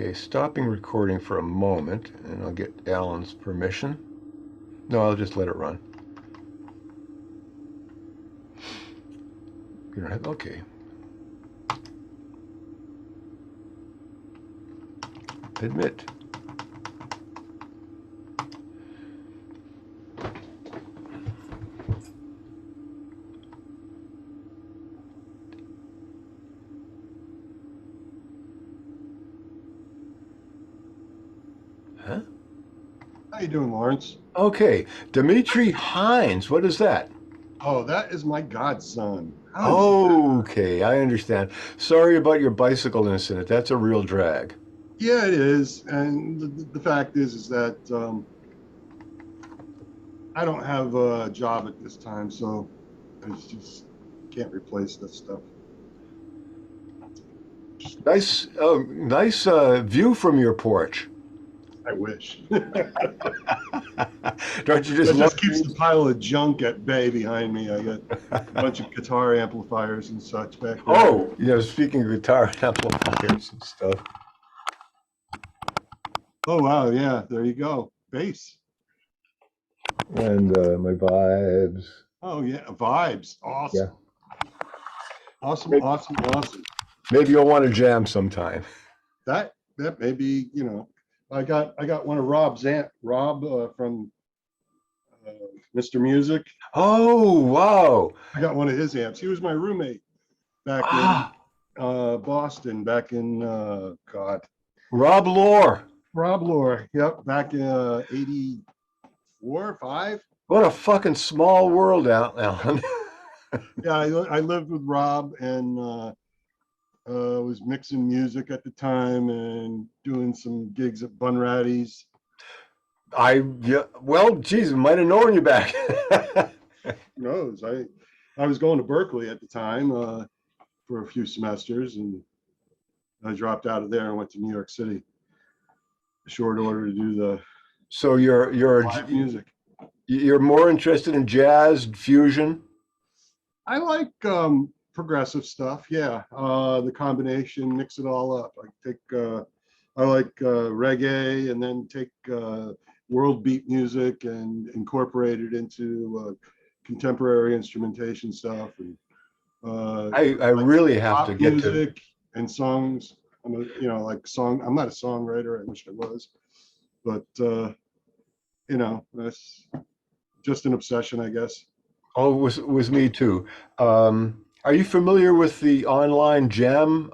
Okay, stopping recording for a moment, and I'll get Alan's permission. No, I'll just let it run. You don't have, okay. Admit. Huh? How you doing, Lawrence? Okay, Dimitri Hines, what is that? Oh, that is my godson. How is Okay, I understand. Sorry about your bicycle incident. That's a real drag. Yeah, it is. And the fact is that I don't have a job at this time, so I just can't replace this stuff. Nice view from your porch. I wish. Don't you just That love just keeps the these? pile of junk at bay behind me. I got a bunch of guitar amplifiers and such back there. Oh, speaking of guitar amplifiers and stuff. Oh wow, yeah, there you go. Bass. And my vibes. Oh yeah, vibes. Yeah. Awesome. Awesome, Maybe, awesome, awesome. maybe you'll want to jam sometime. That may be, I got one of Rob's Rob from uh, Mr. Music. Oh, wow. I got one of his amps. He was my roommate back in Ah, Boston, back in God, Rob Lohr. Rob Lohr. Yep, back in 84, 5. What a fucking small world, Alan. Yeah, I lived with Rob and was mixing music at the time and doing some gigs at Bunratty's. Yeah, well, geez, might have known you back. Who knows? I was going to Berkeley at the time for a few semesters, and I dropped out of there and went to New York City, short order to do the So live music. you're more interested in jazz fusion? I like progressive stuff. Yeah, the combination, mix it all up. I like reggae, and then take world beat music and incorporate it into contemporary instrumentation stuff and I really have to pop get to. music and songs. Like song. I'm not a songwriter. I wish I was, but that's just an obsession, I guess. Oh, was me too. Are you familiar with the online jam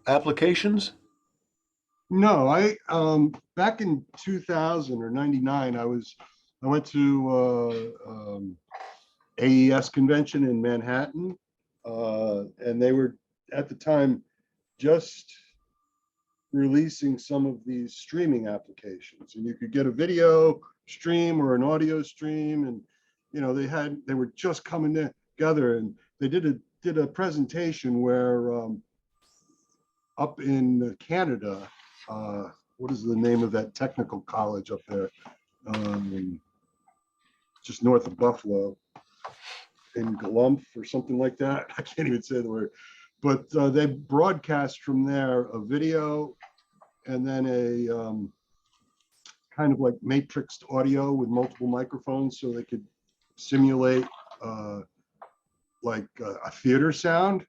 applications? No, I back in 2000 or 99, I went to AES convention in Manhattan, and they were at the time just releasing some of these streaming applications, and you could get a video stream or an audio stream, and they were just coming together, and they did a presentation where up in Canada, what is the name of that technical college up there? Just north of Buffalo, in Galumph or something like that. I can't even say the word. But they broadcast from there a video and then a kind of like matrixed audio with multiple microphones, so they could simulate a theater sound.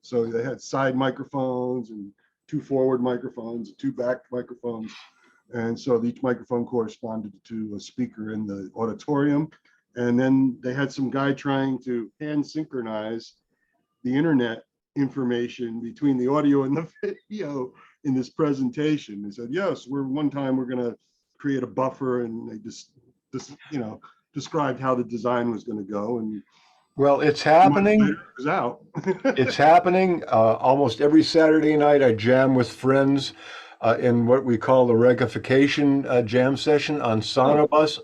So they had side microphones and two forward microphones, two back microphones. And so each microphone corresponded to a speaker in the auditorium. And then they had some guy trying to hand synchronize the internet information between the audio and the video in this presentation. They said, yes, we're going to create a buffer, and they just described how the design was going to go. And Well, it's months later, happening. it was out. It's happening. Almost every Saturday night, I jam with friends in what we call the Regification jam session on Oh, Sonobus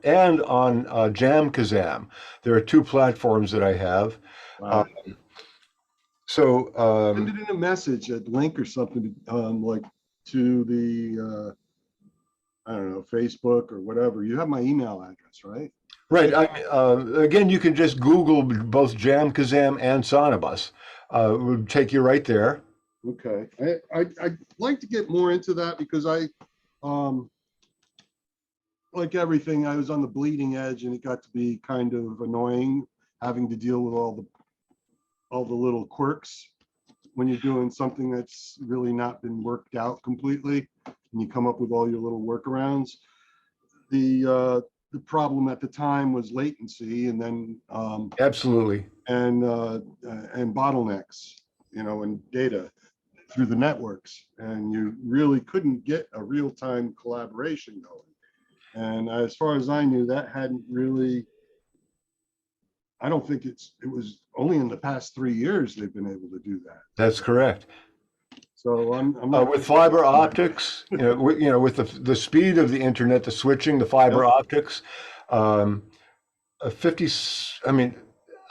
and on Jam Kazam. There are two platforms that I have. Uh, wow. so, Send it in a message, a link or something, like to the I don't know, Facebook or whatever. You have my email address, right? right. Again, you can just Google both Jam Kazam and Sonobus. It would take you right there. Okay. I'd like to get more into that because um, like everything, I was on the bleeding edge and it got to be kind of annoying having to deal with all the little quirks when you're doing something that's really not been worked out completely and you come up with all your little workarounds. The problem at the time was latency and then Absolutely. and bottlenecks, and data through the networks, and you really couldn't get a real-time collaboration going. And as far as I knew, that hadn't really, I don't think it was only in the past 3 years they've been able to do that. That's correct. So I'm not With fiber optics, with the speed of the internet, the switching, the fiber Yep. optics, um, 50, I mean,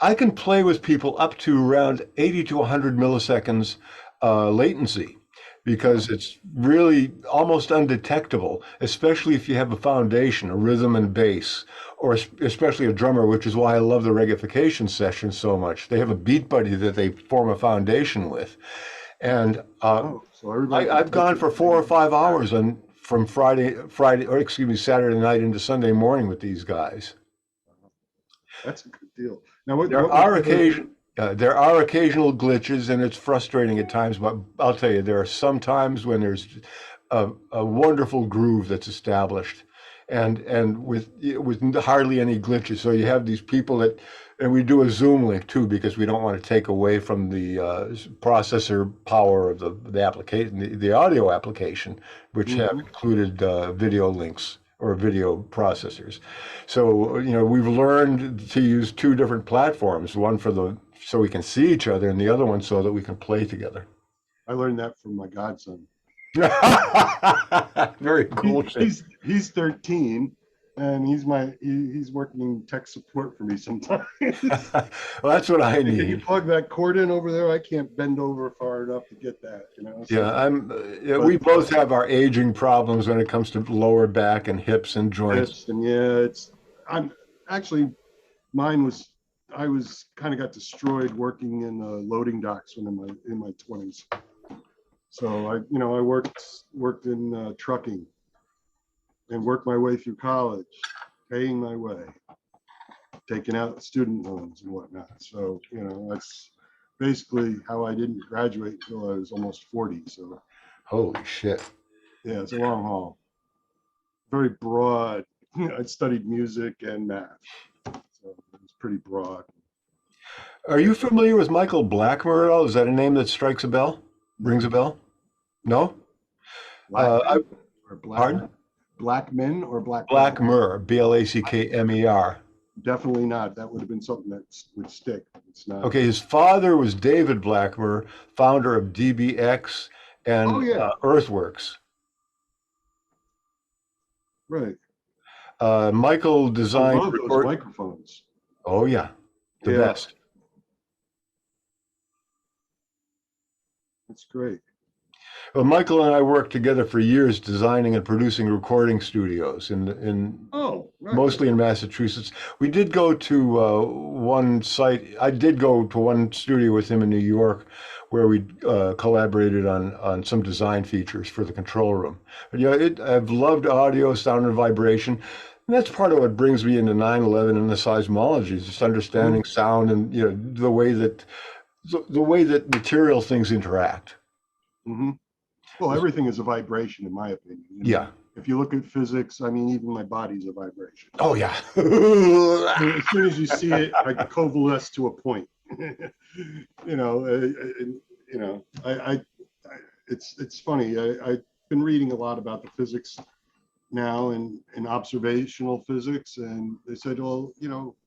I can play with people up to around 80 to 100 milliseconds latency because it's really almost undetectable, especially if you have a foundation, a rhythm and bass, or especially a drummer, which is why I love the regification session so much. They have a beat buddy that they form a foundation with. And So everybody I've gone for 4 or 5 hours from Saturday night into Sunday morning with these guys. That's a good deal. Now what There are occasional glitches, and it's frustrating at times. But I'll tell you, there are some times when there's a wonderful groove that's established, and with hardly any glitches. So you have these people that, and we do a Zoom link too because we don't want to take away from the processor power of the application, the audio application, which have included video links or video processors. So, we've learned to use two different platforms, one so we can see each other and the other one so that we can play together. I learned that from my godson. Very cool. He's 13 and he's working tech support for me sometimes. Well, that's what I Can you need. plug that cord in over there? I can't bend over far enough to get that, So, We both have our aging problems when it comes to lower back and hips and joints. I'm actually, I was kind of got destroyed working in loading docks when in my 20s. So I worked in trucking and worked my way through college, paying my way, taking out student loans and whatnot. So, that's basically how I didn't graduate until I was almost 40. So, Holy shit. yeah, it's a long haul. Very broad. I studied music and math. So it was pretty broad. Are you familiar with Michael Blackmer at all? Is that a name that strikes a bell? Rings a bell? No? Blackmen or Pardon? Blackmen or Blackmer, Blackmer. Definitely not. That would have been something that would stick. It's not. Okay, his father was David Blackmer, founder of DBX and Oh, yeah. Earthworks. Right. Michael I designed. love those microphones. Oh yeah, the Yeah. best. That's great. Well, Michael and I worked together for years designing and producing recording studios in Oh, right. mostly in Massachusetts. We did go to one site. I did go to one studio with him in New York where we collaborated on some design features for the control room. But I've loved audio, sound, and vibration. And that's part of what brings me into 9/11 and the seismology, is just understanding sound and the way that material things interact. Mm-hmm. Well, everything is a vibration, in my opinion. Yeah. If you look at physics, I mean, even my body's a vibration. Oh yeah. As soon as you see it, I coalesce to a point. It's funny. I've been reading a lot about the physics now and observational physics, and they said, well,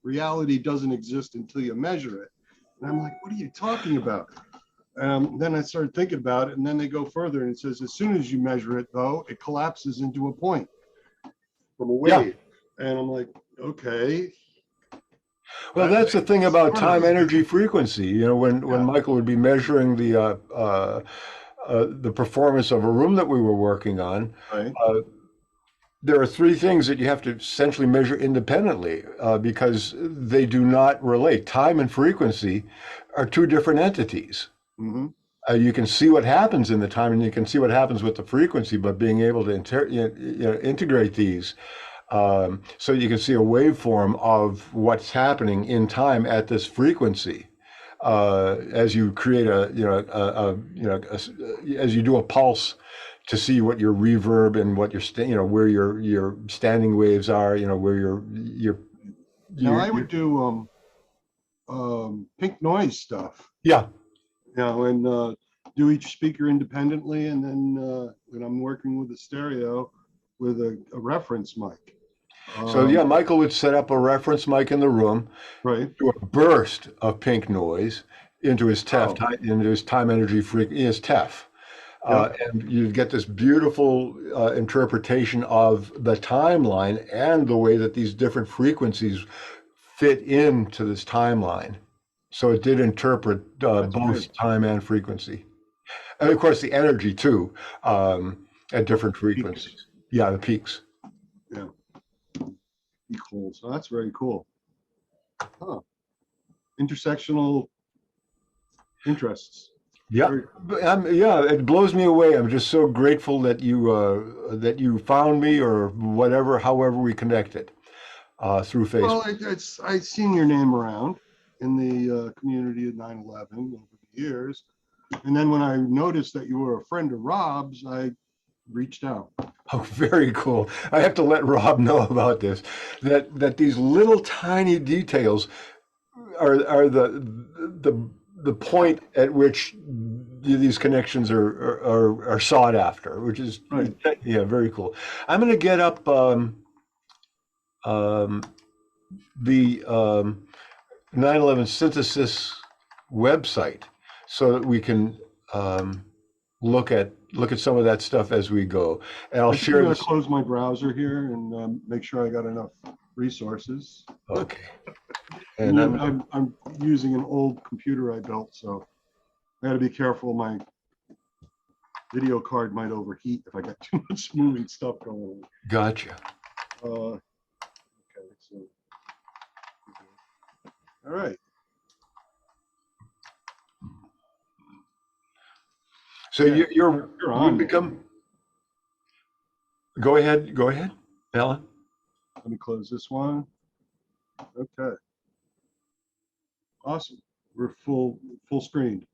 reality doesn't exist until you measure it. And I'm like, what are you talking about? Then I started thinking about it, and then they go further and it says, as soon as you measure it, though, it collapses into a point from a wave. Yeah. And I'm like, okay. Well, that's the thing about time, energy, frequency. When Michael would be measuring the performance of a room that we were working on, Right. There are three things that you have to essentially measure independently because they do not relate. Time and frequency are two different entities. Mm-hmm. you can see what happens in the time, and you can see what happens with the frequency, but being able to integrate these, so you can see a waveform of what's happening in time at this frequency, as you create as you do a pulse to see what your reverb and what your where your standing waves are, where Now I your would do pink noise stuff, yeah. and do each speaker independently, and then when I'm working with the stereo with a reference mic. So yeah, Michael would set up a reference mic in the room, Right. do a burst of pink noise into his Oh, into his time energy his TEF. yep. And you get this beautiful interpretation of the timeline and the way that these different frequencies fit into this timeline. So it did interpret That's great. both time and frequency. And of course, the energy too, at different Peaks. frequencies. Yeah, the peaks. Yeah. Cool. So that's very cool. Huh. Intersectional interests. Yeah, Very, yeah, it blows me away. I'm just so grateful that you found me or whatever, however we connected through well, Facebook. I've seen your name around in the community of 9/11 over the years. And then when I noticed that you were a friend of Rob's, I reached out. Oh, very cool. I have to let Rob know about this. That these little tiny details are the point at which these connections are sought after, which is Right. yeah, very cool. I'm going to get up um, the 9/11 synthesis website so that we can look at some of that stuff as we go, and I'll I'm share going to this. close my browser here and make sure I got enough resources. Okay, and I'm using an old computer I built, so I got to be careful. My video card might overheat if I got too much moving stuff going gotcha. on. Okay, so all right. So Yeah, you're you're you on. become. Go ahead, Alan. Let me close this one. Okay, awesome. We're full screen.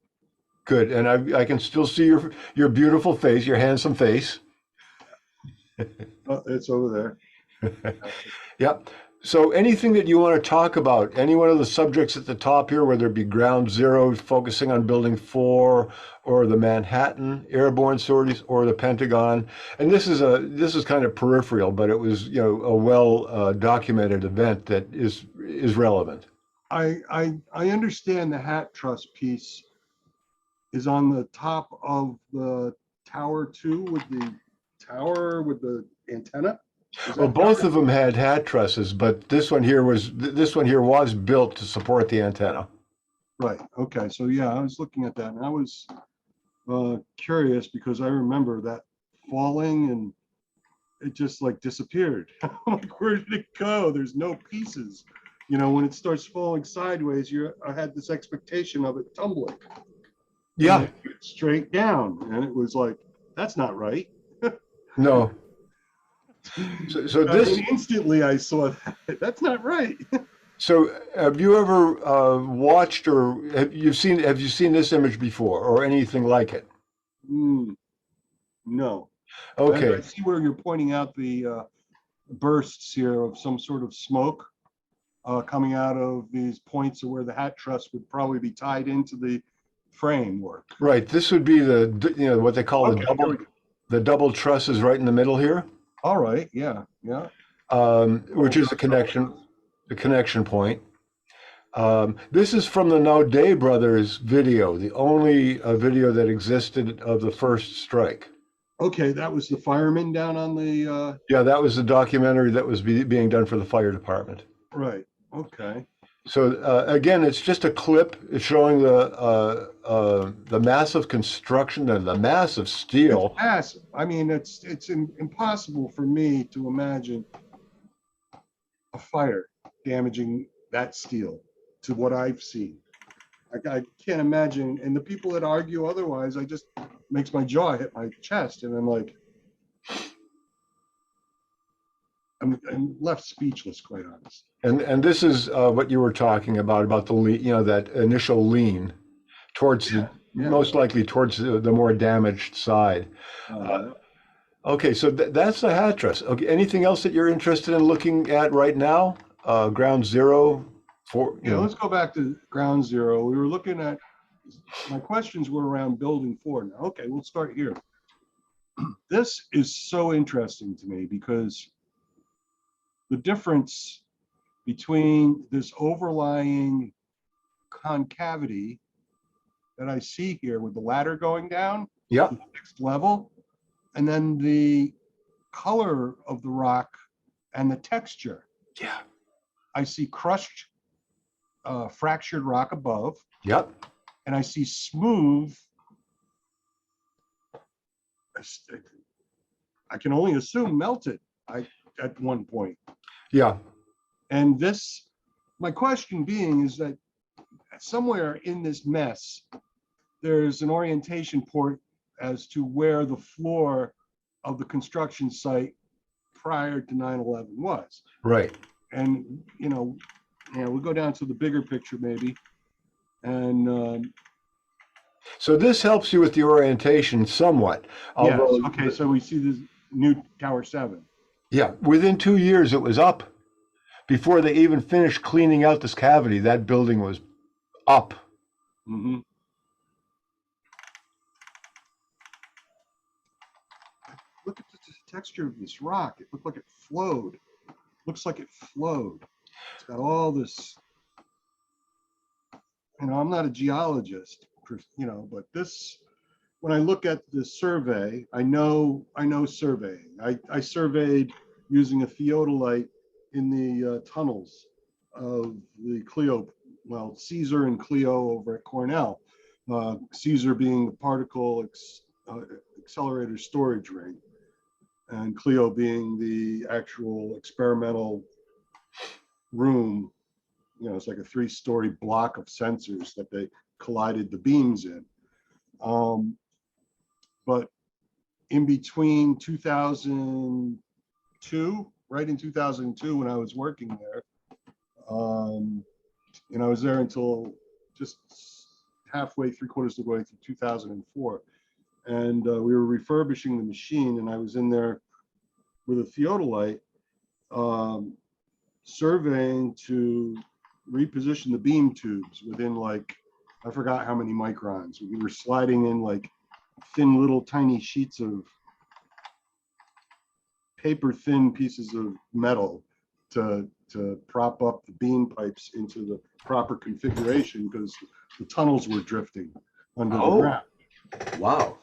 Good, and I can still see your beautiful face, your handsome face. Oh, it's over there. Yeah. So anything that you want to talk about, any one of the subjects at the top here, whether it be Ground Zero, focusing on Building 4, or the Manhattan airborne sorties, or the Pentagon, and this is kind of peripheral, but it was a well documented event that is relevant. I understand the HatTrust piece is on the top of the tower too, with the tower with the antenna. Is Well, that both of them had hat trusses, but this one here was built to support the antenna. right? Okay, so yeah, I was looking at that and I was curious because I remember that falling and it just like disappeared. I'm like, where did it go? There's no pieces. When it starts falling sideways, I had this expectation of it tumbling. Yeah, Straight down, and it was like, that's not right. no. So this. And instantly I saw that. That's not right. So have you ever watched or have you seen this image before or anything like it? No. I Okay. see where you're pointing out the bursts here of some sort of smoke coming out of these points where the HatTrust would probably be tied into the framework. Right. This would be what they call Okay, the double truss is right in the middle here, all right. Yeah. Yeah. which is the connection point. This is from the Naudet brothers video, the only video that existed of the first strike. Okay, that was the fireman down on the Yeah, that was the documentary that was being done for the fire department. right. Okay. So again, it's just a clip showing the massive construction and the massive It's steel. massive. I mean, it's impossible for me to imagine a fire damaging that steel to what I've seen. I can't imagine. And the people that argue otherwise, I just makes my jaw hit my chest, and I'm like, I'm left speechless, quite honest. And this is what you were talking about the lean, that initial lean towards the Yeah. most likely towards the more damaged side. Uh, Okay, so that's the Hatteras. Okay, anything else that you're interested in looking at right now? Ground zero for yeah, let's go back to ground zero. We were looking at, my questions were around building 4. Now, okay, we'll start here. This is so interesting to me because the difference between this overlying concavity that I see here with the ladder going down Yeah, to the next level, and then the color of the rock and the texture. yeah, I see crushed, fractured rock above, yep, and I see smooth. I can only assume melted. At one point. yeah. And this, my question being is that somewhere in this mess, there's an orientation port as to where the floor of the construction site prior to 9/11 was. Right. And, we'll go down to the bigger picture maybe. And So this helps you with the orientation somewhat. yes, Although, okay, so we see this new Tower 7. yeah, within 2 years it was up. Before they even finished cleaning out this cavity, that building was up. Mm-hmm. Look at the texture of this rock. It looked like it flowed. Looks like it flowed. It's got all this, I'm not a geologist, but this, when I look at the survey, I know surveying. I surveyed using a theodolite in the tunnels of the Clio, Caesar and Clio over at Cornell. Caesar being the particle accelerator storage ring, and Clio being the actual experimental room. It's like a 3-story block of sensors that they collided the beams in. But in between 2002, right in 2002, when I was working there, I was there until just halfway, 3/4 of the way through 2004. And we were refurbishing the machine, and I was in there with a theodolite, surveying to reposition the beam tubes within I forgot how many microns. We were sliding in thin little tiny sheets of paper thin pieces of metal to prop up the beam pipes into the proper configuration because the tunnels were drifting under the ground. Wow.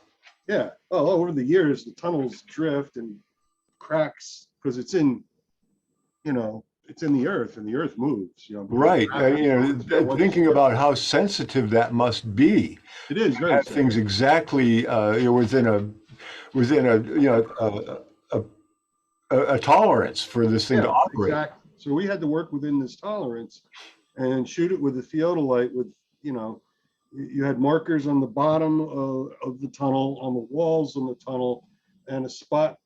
Yeah. Oh, over the years, the tunnels drift and cracks because it's in the earth, and the earth moves. Right. Thinking about how sensitive that must be. It is very Have things exactly within a tolerance for this thing to operate. Exactly. So we had to work within this tolerance and shoot it with a theodolite with, you had markers on the bottom of the tunnel, on the walls on the tunnel, and a spot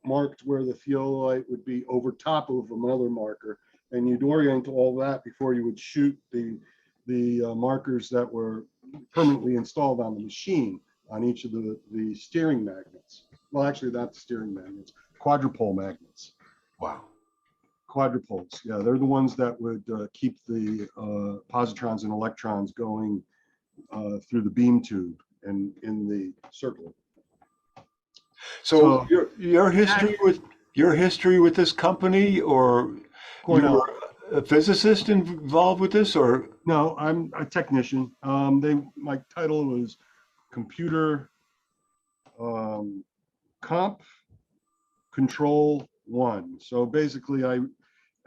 marked where the theodolite would be over top of another marker. And you'd orient all that before you would shoot the markers that were permanently installed on the machine on each of the steering magnets. Well, actually, not the steering magnets, quadrupole magnets. Wow. Quadrupoles, yeah, they're the ones that would keep the positrons and electrons going through the beam tube and in the circle. So your history with this company, or Cornell. you were a physicist involved with this, or? No, I'm a technician. My title was computer comp control 1. So basically,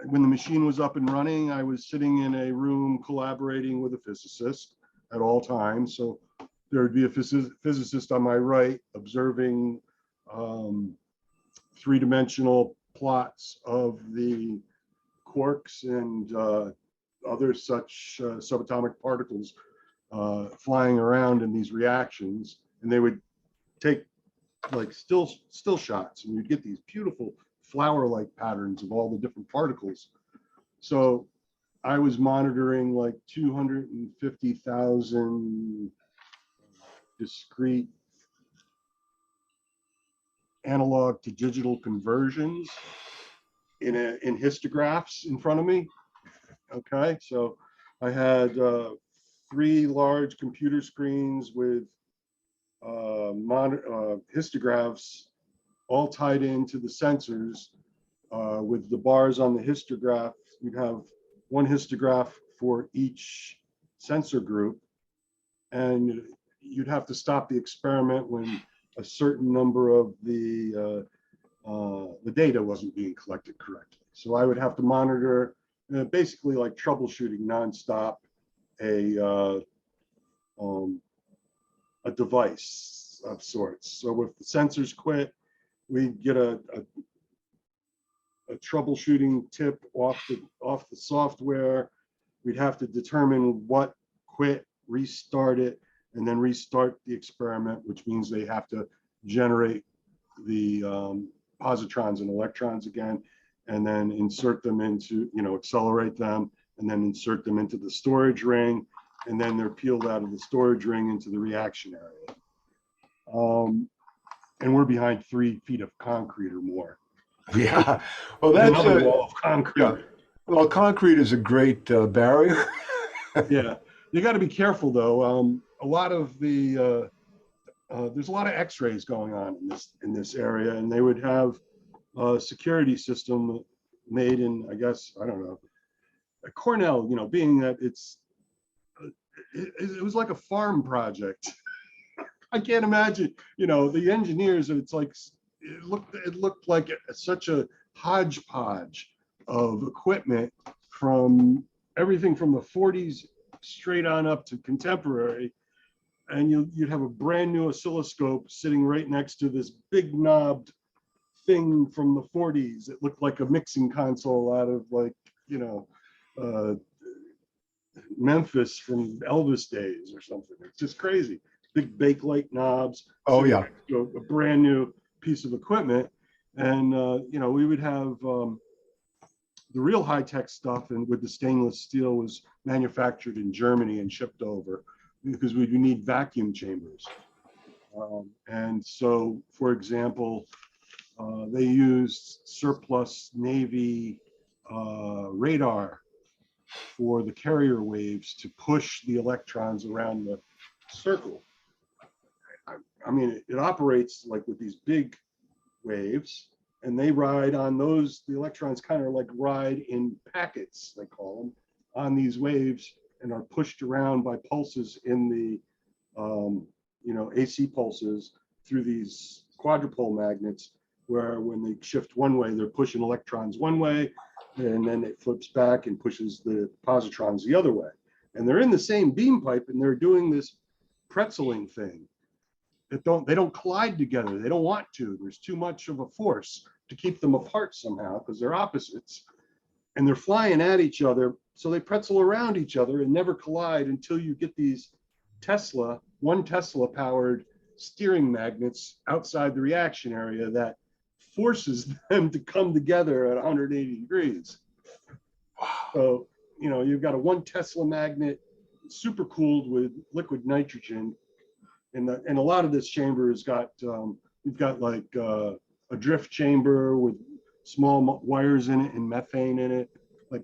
when the machine was up and running, I was sitting in a room collaborating with a physicist at all times. So there would be a physicist on my right observing 3-dimensional plots of the quarks and other such subatomic particles flying around in these reactions, and they would take like still shots, and you'd get these beautiful flower-like patterns of all the different particles. So I was monitoring like 250,000 discrete analog to digital conversions in histographs in front of me. Okay, so I had 3 large computer screens with histographs all tied into the sensors. With the bars on the histograph, you'd have one histograph for each sensor group, and you'd have to stop the experiment when a certain number of the data wasn't being collected correctly. So I would have to monitor, basically like troubleshooting nonstop a device of sorts. So if the sensors quit, we'd get a troubleshooting tip off the software. We'd have to determine what quit, restart it, and then restart the experiment, which means they have to generate the positrons and electrons again, and then insert them into, accelerate them, and then insert them into the storage ring, and then they're peeled out of the storage ring into the reaction area. And we're behind 3 feet of concrete or more. Yeah. Well, that's another wall of concrete. Yeah. Well, concrete is a great barrier. Yeah, you got to be careful though. A lot of the there's a lot of X-rays going on in this area, and they would have a security system made in, I guess, I don't know, Cornell. Being that it was like a farm project. I can't imagine. The engineers. It's like it looked like such a hodgepodge of equipment from everything from the 40s straight on up to contemporary. And you'd have a brand new oscilloscope sitting right next to this big knobbed thing from the 40s. It looked like a mixing console out of Memphis from Elvis days or something. It's just crazy. Big Bakelite knobs. Oh yeah. A brand new piece of equipment. And we would have the real high-tech stuff, and with the stainless steel, was manufactured in Germany and shipped over, because we do need vacuum chambers. And so, for example, they used surplus Navy radar for the carrier waves to push the electrons around the circle. I mean, it operates like with these big waves, and they ride on those. The electrons kind of like ride in packets, they call them, on these waves, and are pushed around by pulses in the AC pulses through these quadrupole magnets, where when they shift one way, they're pushing electrons one way, and then it flips back and pushes the positrons the other way. And they're in the same beam pipe, and they're doing this pretzeling thing. They don't collide together. They don't want to. There's too much of a force to keep them apart somehow, because they're opposites, and they're flying at each other. So they pretzel around each other and never collide until you get these one Tesla powered steering magnets outside the reaction area that forces them to come together at 180 degrees. So, you've got a 1 Tesla magnet, super cooled with liquid nitrogen. And a lot of this chamber has got, you've got like a drift chamber with small wires in it and methane in it. Like,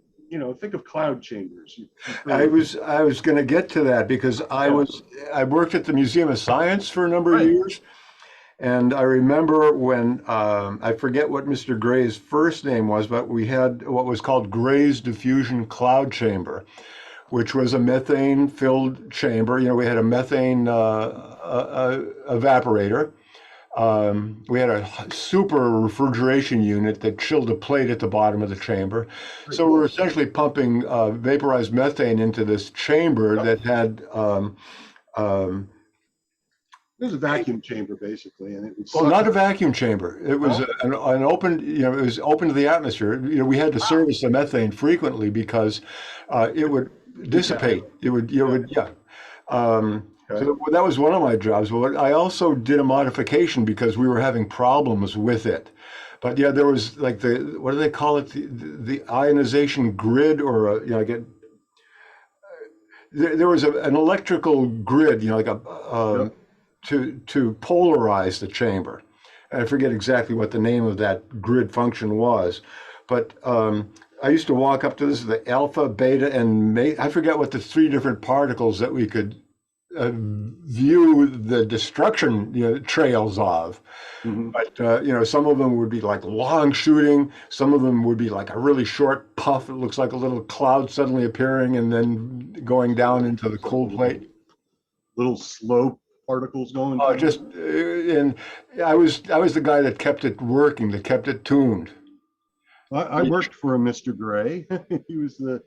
think of cloud chambers. I was going to get to that, because I worked at the Museum of Science for a number of years. And I remember when, I forget what Mr. Gray's first name was, but we had what was called Gray's diffusion cloud chamber, which was a methane-filled chamber. We had a methane evaporator. We had a super refrigeration unit that chilled a plate at the bottom of the chamber. So we're essentially pumping vaporized methane into this chamber that had it was a vacuum chamber, basically, and it was not a vacuum chamber. It was an open, it was open to the atmosphere. We had to service the methane frequently because it would dissipate. It would, Okay. So that was one of my jobs. But I also did a modification because we were having problems with it. But yeah, there was like the, what do they call it? The ionization grid, or I get there was an electrical grid, like Yep. to polarize the chamber. I forget exactly what the name of that grid function was, but I used to walk up to this, the alpha, beta, and I forget what the three different particles that we could view the destruction, trails of. Hmm. But some of them would be like long shooting. Some of them would be like a really short puff. It looks like a little cloud suddenly appearing and then going down into the It's like cold plate. little slope particles going Oh, through. just and I was the guy that kept it working, that kept it tuned. I worked for a Mr. Gray. He was the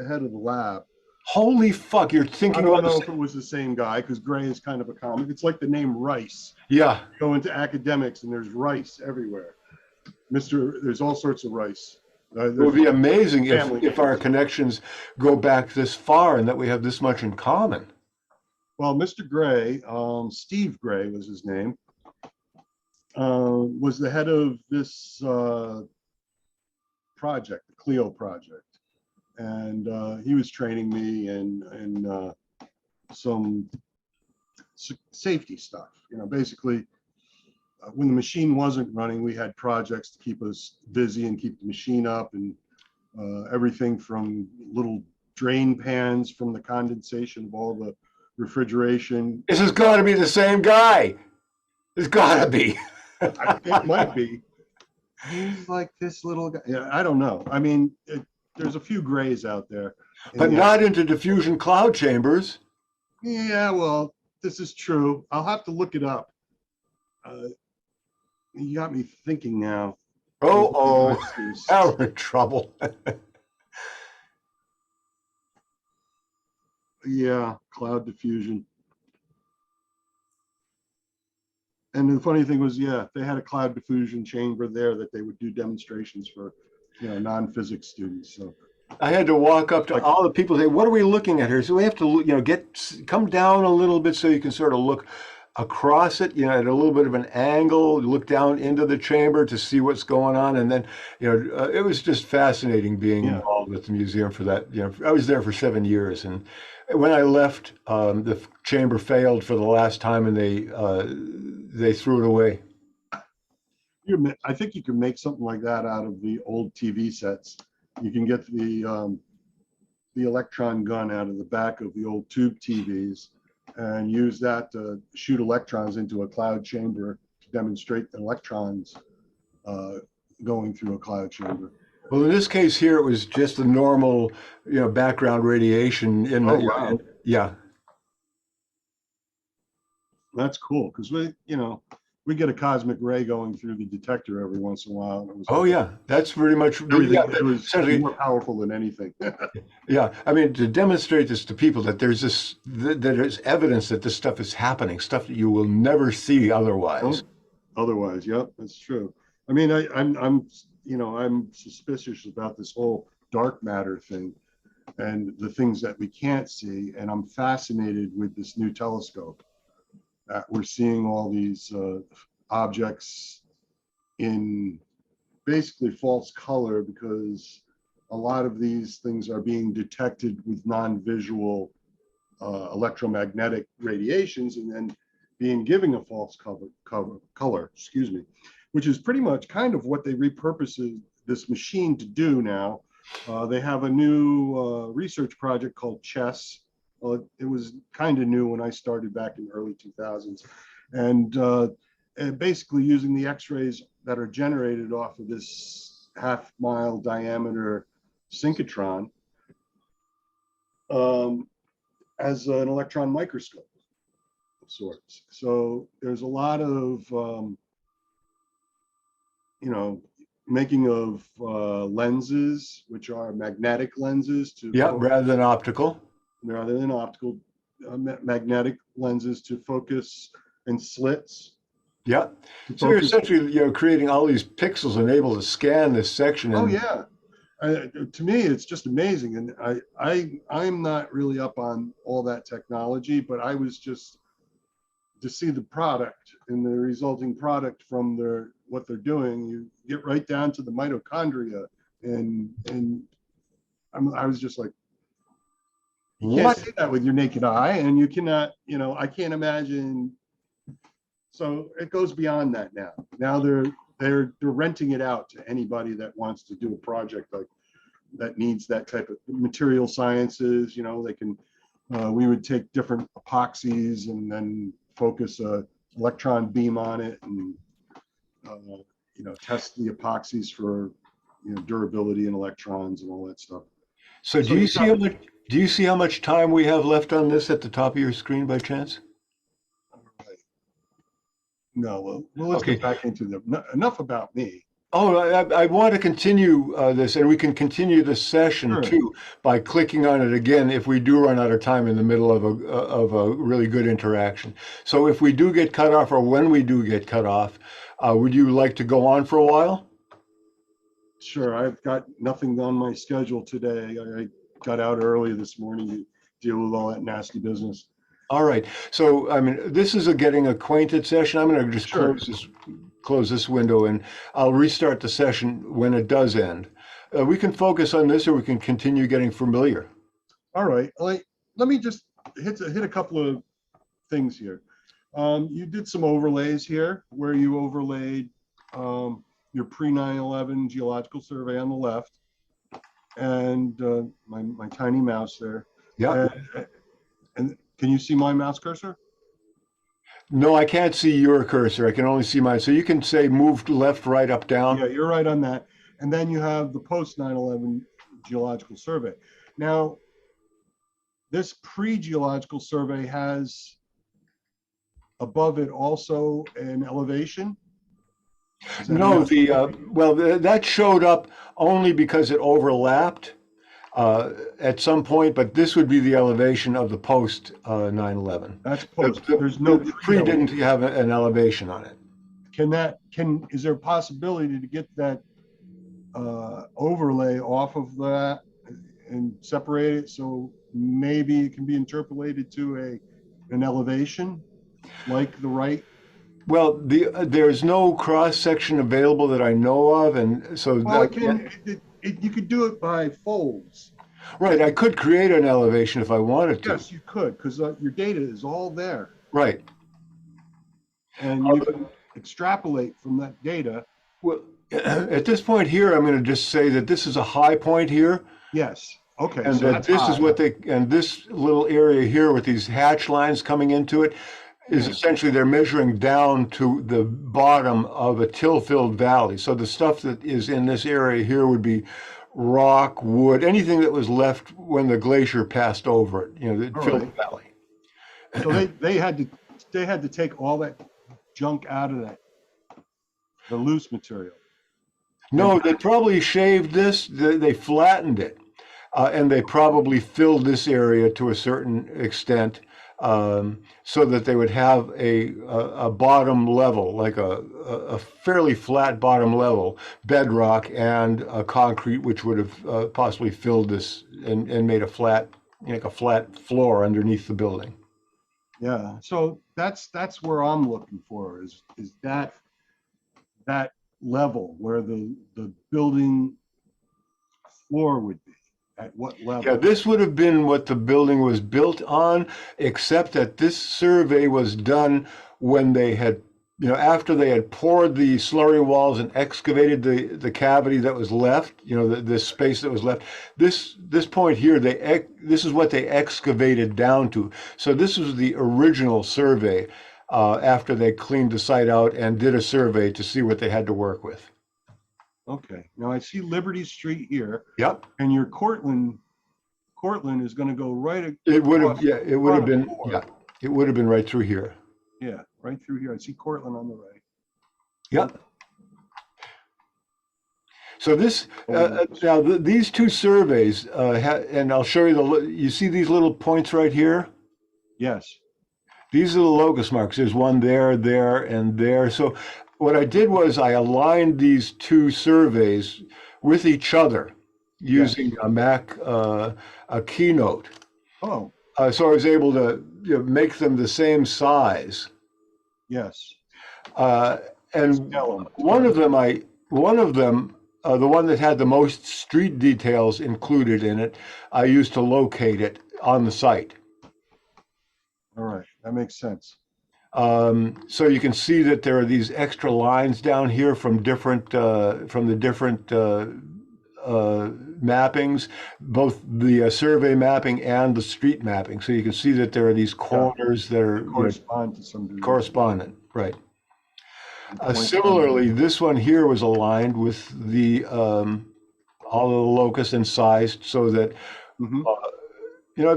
head of the lab. Holy fuck! You're I thinking don't about know this. if it was the same guy because Gray is kind of a common. It's like the name Rice. Yeah, You go into academics and there's rice everywhere. There's all sorts of rice. it would be amazing if family if our names. connections go back this far and that we have this much in common. Well, Mr. Gray, Steve Gray was his name, was the head of this project, the Clio project, and he was training me in some safety stuff. Basically, when the machine wasn't running, we had projects to keep us busy and keep the machine up, and everything from little drain pans from the condensation of all the refrigeration. This has got to be the same guy. It's got to be. It might be. He's like this little guy. Yeah, I don't know. I mean, there's a few grays out there. But not into diffusion cloud chambers. Yeah, well, this is true. I'll have to look it up. Uh, you got me thinking now. Oh, now we're in trouble. Yeah, cloud diffusion. And the funny thing was, yeah, they had a cloud diffusion chamber there that they would do demonstrations for, non-physics students. So I had to walk up to like, all the people and say, "What are we looking at here?" So we have to, come down a little bit so you can sort of look across it, at a little bit of an angle, look down into the chamber to see what's going on. And then, it was just fascinating being yeah, involved with the museum for that. I was there for 7 years. And when I left, the chamber failed for the last time and they threw it away. I think you can make something like that out of the old TV sets. You can get the electron gun out of the back of the old tube TVs and use that to shoot electrons into a cloud chamber to demonstrate electrons going through a cloud chamber. Well, in this case here, it was just the normal, background radiation in Oh, the, wow. yeah. That's cool because we get a cosmic ray going through the detector every once in a while. And it was Oh, yeah. That's pretty much, everything. yeah, It was essentially, more powerful than anything. yeah. I mean, to demonstrate this to people that there's that there's evidence that this stuff is happening, stuff that you will never see otherwise. Otherwise, yep, that's true. I mean, I'm suspicious about this whole dark matter thing and the things that we can't see. And I'm fascinated with this new telescope. We're seeing all these objects in basically false color because a lot of these things are being detected with non-visual electromagnetic radiations and then being given a false color, excuse me, which is pretty much kind of what they repurpose this machine to do now. They have a new research project called CHESS. It was kind of new when I started back in the early 2000s. And basically using the X-rays that are generated off of this half-mile diameter synchrotron as an electron microscope of sorts. So there's a lot of, making of lenses, which are magnetic lenses to Yeah, rather than optical. rather than optical, magnetic lenses to focus, and slits. Yeah. So you're essentially, creating all these pixels and able to scan this section. Oh, yeah. To me, it's just amazing. And I'm not really up on all that technology, but I was just to see the product and the resulting product from what they're doing. You get right down to the mitochondria, and I was just like, you can't What? see that with your naked eye, and you cannot, I can't imagine. So it goes beyond that now. Now they're renting it out to anybody that wants to do a project like that needs that type of material sciences. They can. We would take different epoxies and then focus a electron beam on it, and test the epoxies for durability and electrons and all that stuff. So So you got do you see how much time we have left on this at the top of your screen by chance? no. Well, let's Okay. get back into enough about me. Oh, I want to continue this, and we can continue the session Sure. too by clicking on it again if we do run out of time in the middle of a really good interaction. So if we do get cut off, or when we do get cut off, would you like to go on for a while? Sure. I've got nothing on my schedule today. I got out early this morning to deal with all that nasty business. All right. So, I mean, this is a getting acquainted session. I'm going to just Sure. close this window, and I'll restart the session when it does end. We can focus on this, or we can continue getting familiar. All right. Let me just hit a couple of things here. You did some overlays here where you overlaid your pre 9/11 geological survey on the left, and my tiny mouse there. Yeah. And can you see my mouse cursor? No, I can't see your cursor. I can only see mine. So you can say move left, right, up, down. Yeah, you're right on that. And then you have the post 9/11 geological survey. Now, this pre-geological survey has above it also an elevation. No, that showed up only because it overlapped at some point, but this would be the elevation of the post 9/11. That's post. There's no The pre didn't have an elevation on it. Is there a possibility to get that overlay off of that and separate it so maybe it can be interpolated to an elevation like the right? Well, there's no cross section available that I know of, and so Well, you could do it by folds. right. I could create an elevation if I wanted to. Yes, you could, because your data is all there, Right. and you can extrapolate from that data. Well, at this point here, I'm going to just say that this is a high point here, Yes. Okay. and So that that's this is high. and this little area here with these hatch lines coming into it is Yeah. essentially they're measuring down to the bottom of a till-filled valley. So the stuff that is in this area here would be rock, wood, anything that was left when the glacier passed over it, that All filled the right. valley. So they had to take all that junk out of the loose material. No, they probably shaved this, they flattened it, and they probably filled this area to a certain extent, so that they would have a bottom level, like a fairly flat bottom level, bedrock and a concrete, which would have possibly filled this and made a flat, like a flat floor underneath the building. Yeah. So that's where I'm looking for is that level where the building floor would be, at what level? Yeah, this would have been what the building was built on, except that this survey was done when they had, after they had poured the slurry walls and excavated the cavity that was left, the space that was left. This point here, this is what they excavated down to. So this was the original survey after they cleaned the site out and did a survey to see what they had to work with. Okay. Now I see Liberty Street here, Yep. and your Cortland is going to go right. It would have, across yeah, it would have been, floor. yeah, it would have been right through here. Yeah, right through here. I see Cortland on the right. Yep. So this now these two surveys, and I'll show you you see these little points right here? Yes. These are the locus marks. There's one there, there, and there. So what I did was I aligned these two surveys with each other, using a Mac, a Keynote. Oh, So I was able to, make them the same size. yes. Uh, and Scale 'em. one of them, the one that had the most street details included in it, I used to locate it on the site. All right, that makes sense. So you can see that there are these extra lines down here from the different uh, mappings, both the survey mapping and the street mapping. So you can see that there are these Yeah, corners that are, correspond to some degree. correspondent, right? Point Similarly, this one here was aligned with the all of the locus and sized so that Mhm.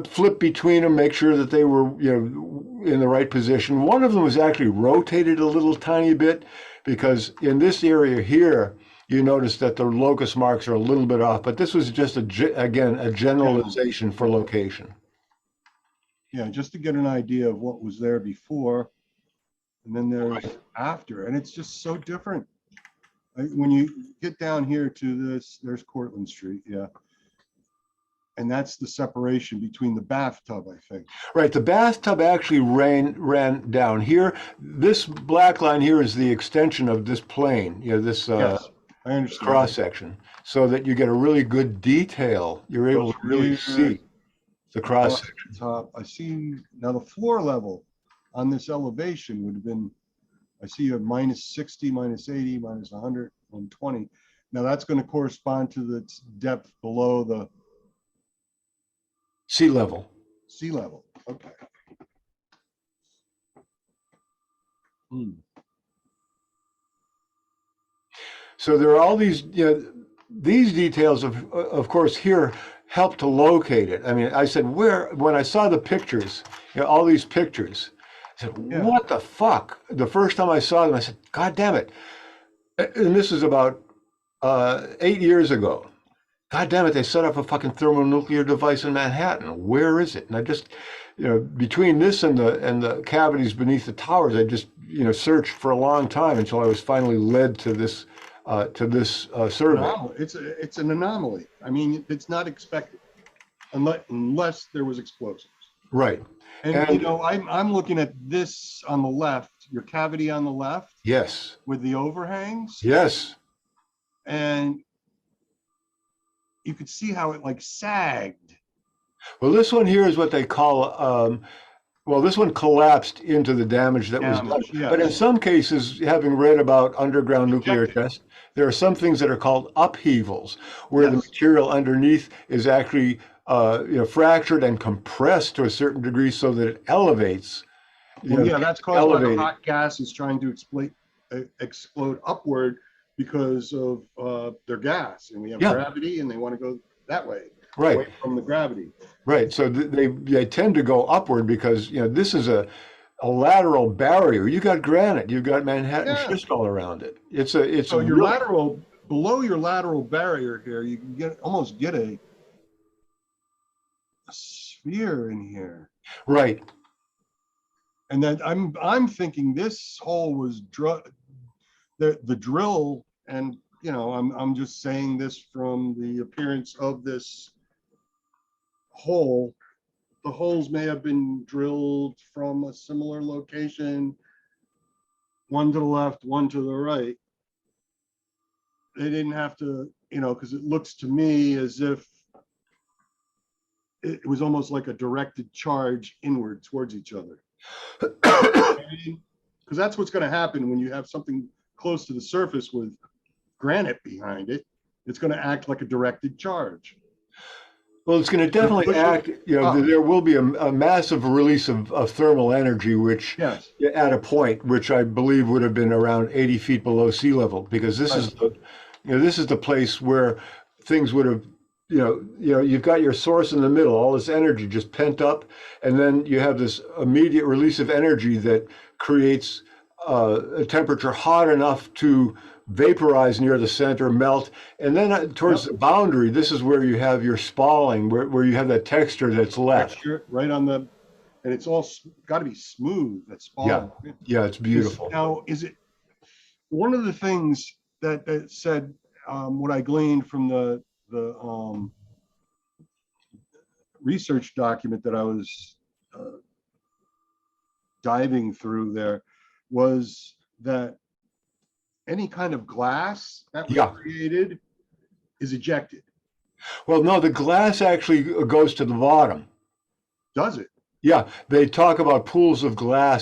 flip between them, make sure that they were, in the right position. One of them was actually rotated a little tiny bit because in this area here, you notice that the locus marks are a little bit off, but this was just again, a generalization for location. Yeah, just to get an idea of what was there before, and then there's after, and it's just so different. When you get down here to this, there's Cortlandt Street, yeah. And that's the separation between the bathtub, I think. Right, the bathtub actually ran down here. This black line here is the extension of this plane, this Yes, I understand. cross section, so that you get a really good detail. You're able to really see the cross section. Top, I see now the floor level on this elevation would have been, I see a -60, -80, -100, 120. Now that's going to correspond to the depth below the Sea level. sea level. Okay. So there are all these, these details of course here help to locate it. I mean, I said, when I saw the pictures, all these pictures, I said, Yeah. what the fuck? The first time I saw them, I said, God damn it. And this is about 8 years ago. God damn it, they set up a fucking thermonuclear device in Manhattan. Where is it? And I just, between this and the cavities beneath the towers, I just, searched for a long time until I was finally led to this survey. It's an anomaly. I mean, it's not expected unless there was explosives. Right. And I'm looking at this on the left, your cavity on the left. Yes. With the overhangs. Yes. And you could see how it like sagged. Well, this one here is what they call, this one collapsed into the damage that was done. Yes. But in some cases, having read about underground nuclear tests, there are some things that are called upheavals, where the material underneath is actually fractured and compressed to a certain degree so that it elevates. That's caused by the hot gas is trying to explode upward because of their gas, and we have gravity, and they want to go that way, away from the gravity. Right. So they tend to go upward because this is a lateral barrier. You got granite, you've got Manhattan schist all around it. It's so your lateral, below your lateral barrier here, you can almost get a sphere in here. Right. And then I'm thinking this hole was the drill, and I'm just saying this from the appearance of this hole. The holes may have been drilled from a similar location, one to the left, one to the right. They didn't have to, because it looks to me as if it was almost like a directed charge inward towards each other. Because that's what's going to happen when you have something close to the surface with granite behind it. It's going to act like a directed charge. Well, it's going to definitely act, there will be a massive release of thermal energy, which at a point, which I believe would have been around 80 feet below sea level, because this is this is the place where things would have, you've got your source in the middle, all this energy just pent up, and then you have this immediate release of energy that creates a temperature hot enough to vaporize near the center, melt, and then towards the boundary, this is where you have your spalling, where you have that texture that's left. Texture right on the, and it's all got to be smooth. That spalling. Yeah, it's beautiful. Now, is it one of the things that said what I gleaned from the the research document that I was diving through there was that any kind of glass that was Yeah. created is ejected. Well, no, the glass actually goes to the bottom. Does it? Yeah, they talk about pools of glass